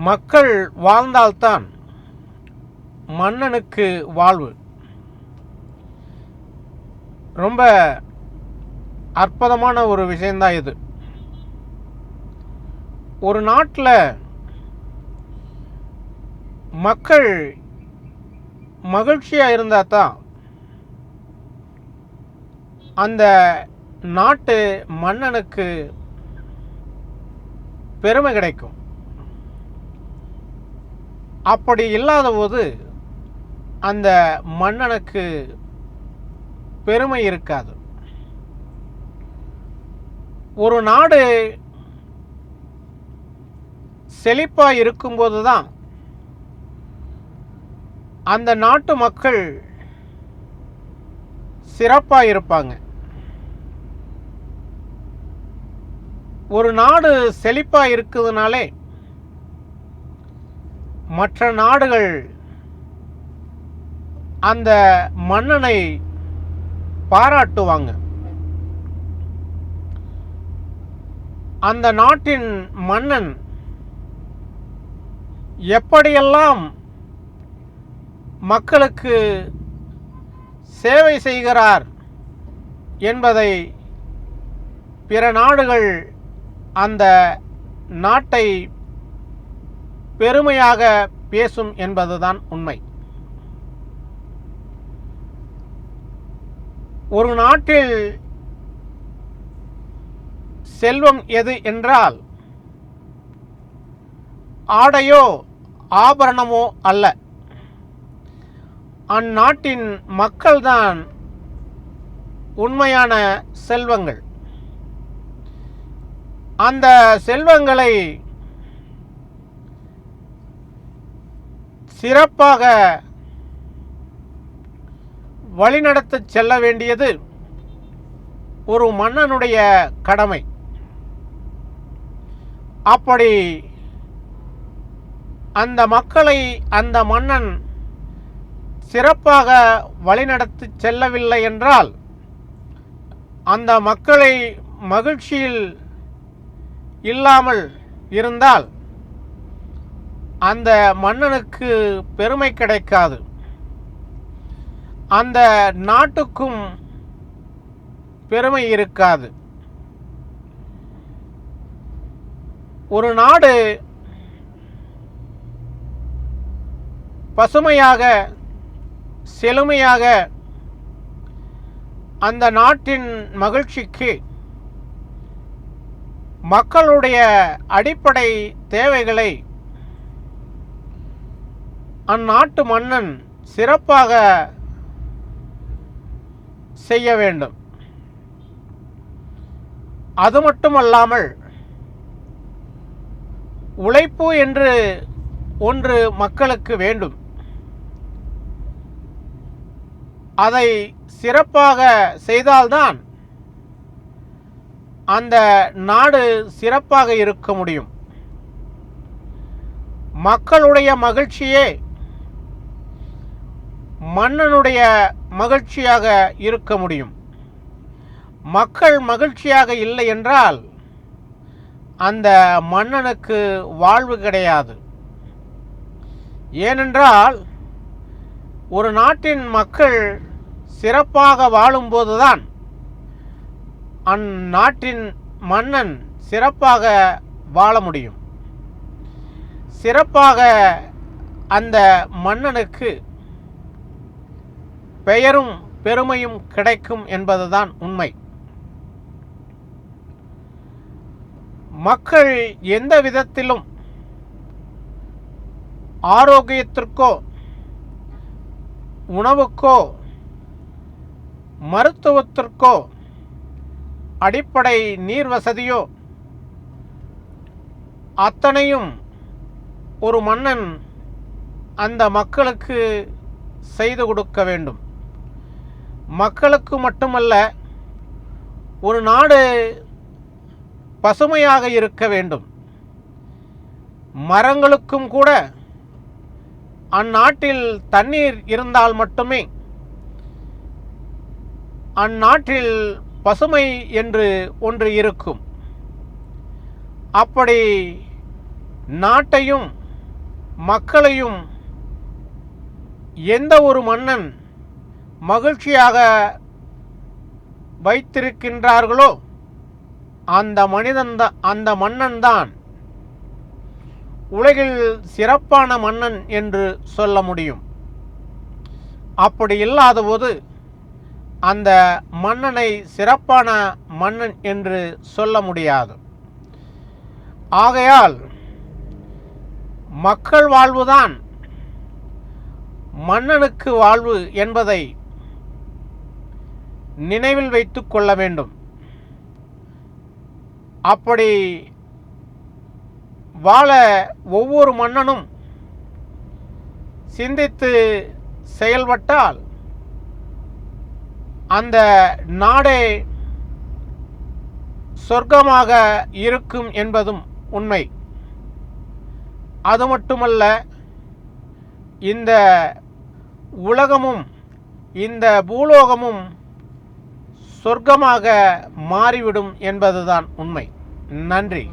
மக்கள் வாழ்ந்தால்தான் மன்னனுக்கு வாழ்வு. ரொம்ப அற்புதமான ஒரு விஷயந்தான் இது. ஒரு நாட்டில் மக்கள் மகிழ்ச்சியாக இருந்தால் தான் அந்த நாட்டு மன்னனுக்கு பெருமை கிடைக்கும். அப்படி இல்லாத போது அந்த மன்னனுக்கு பெருமை இருக்காது. ஒரு நாடு செழிப்பாக இருக்கும்போது தான் அந்த நாட்டு மக்கள் சிறப்பாக இருப்பாங்க. ஒரு நாடு செழிப்பாக இருக்குதுனாலே மற்ற நாடுகள் அந்த மன்னனை பாராட்டுவாங்க. அந்த நாட்டின் மன்னன் எப்படியெல்லாம் மக்களுக்கு சேவை செய்கிறார் என்பதை பிற நாடுகள் அந்த நாட்டை பெருமையாக பேசும் என்பதுதான் உண்மை. ஒரு நாட்டில் செல்வம் எது என்றால் ஆடையோ ஆபரணமோ அல்ல, அந்நாட்டின் மக்கள்தான் உண்மையான செல்வங்கள். அந்த செல்வங்களை சிறப்பாக வழிநடத்தச் செல்ல வேண்டியது ஒரு மன்னனுடைய கடமை. அப்படி அந்த மக்களை அந்த மன்னன் சிறப்பாக வழிநடத்தி செல்லவில்லை என்றால் அந்த மக்களை மகிழ்ச்சியில் இல்லாமல் இருந்தால் அந்த மன்னனுக்கு பெருமை கிடைக்காது, அந்த நாட்டுக்கும் பெருமை இருக்காது. ஒரு நாடு பசுமையாக செழுமையாக அந்த நாட்டின் மகிழ்ச்சிக்கு மக்களுடைய அடிப்படை தேவைகளை அந்நாட்டு மன்னன் சிறப்பாக செய்ய வேண்டும். அது மட்டுமல்லாமல் உழைப்பு என்று ஒன்று மக்களுக்கு வேண்டும். அதை சிறப்பாக செய்தால்தான் அந்த நாடு சிறப்பாக இருக்க முடியும். மக்களுடைய மகிழ்ச்சியே மன்னனுடைய மகிழ்ச்சியாக இருக்க முடியும். மக்கள் மகிழ்ச்சியாக இல்லை என்றால் அந்த மன்னனுக்கு வாழ்வு கிடையாது. ஏனென்றால் ஒரு நாட்டின் மக்கள் சிறப்பாக வாழும்போதுதான் அந்நாட்டின் மன்னன் சிறப்பாக வாழ முடியும். சிறப்பாக அந்த மன்னனுக்கு பெயரும் பெருமையும் கிடைக்கும் என்பதுதான் உண்மை. மக்கள் எந்த விதத்திலும் ஆரோக்கியத்திற்கோ உணவுக்கோ மருத்துவத்திற்கோ அடிப்படை நீர் வசதியோ அத்தனையும் ஒரு மன்னன் அந்த மக்களுக்கு செய்து கொடுக்க வேண்டும். மக்களுக்கு மட்டுமல்ல, ஒரு நாடு பசுமையாக இருக்க வேண்டும். மரங்களுக்கும் கூட அந்நாட்டில் தண்ணீர் இருந்தால் மட்டுமே அந்நாட்டில் பசுமை என்று ஒன்று இருக்கும். அப்படி நாட்டையும் மக்களையும் எந்த ஒரு மன்னன் மகிழ்ச்சியாக வைத்திருக்கின்றார்களோ அந்த மன்னன்தான் உலகில் சிறப்பான மன்னன் என்று சொல்ல முடியும். அப்படி இல்லாதபோது அந்த மன்னனை சிறப்பான மன்னன் என்று சொல்ல முடியாது. ஆகையால் மக்கள் வாழ்வுதான் மன்னனுக்கு வாழ்வு என்பதை நினைவில் வைத்துக் கொள்ள வேண்டும். அப்படி வாழ ஒவ்வொரு மன்னனும் சிந்தித்து செயல்பட்டால் அந்த நாடே சொர்க்கமாக இருக்கும் என்பதும் உண்மை. அது மட்டுமல்ல, இந்த உலகமும் இந்த பூலோகமும் சொர்க்கமாக மாறிவிடும் என்பதுதான் உண்மை. நன்றி.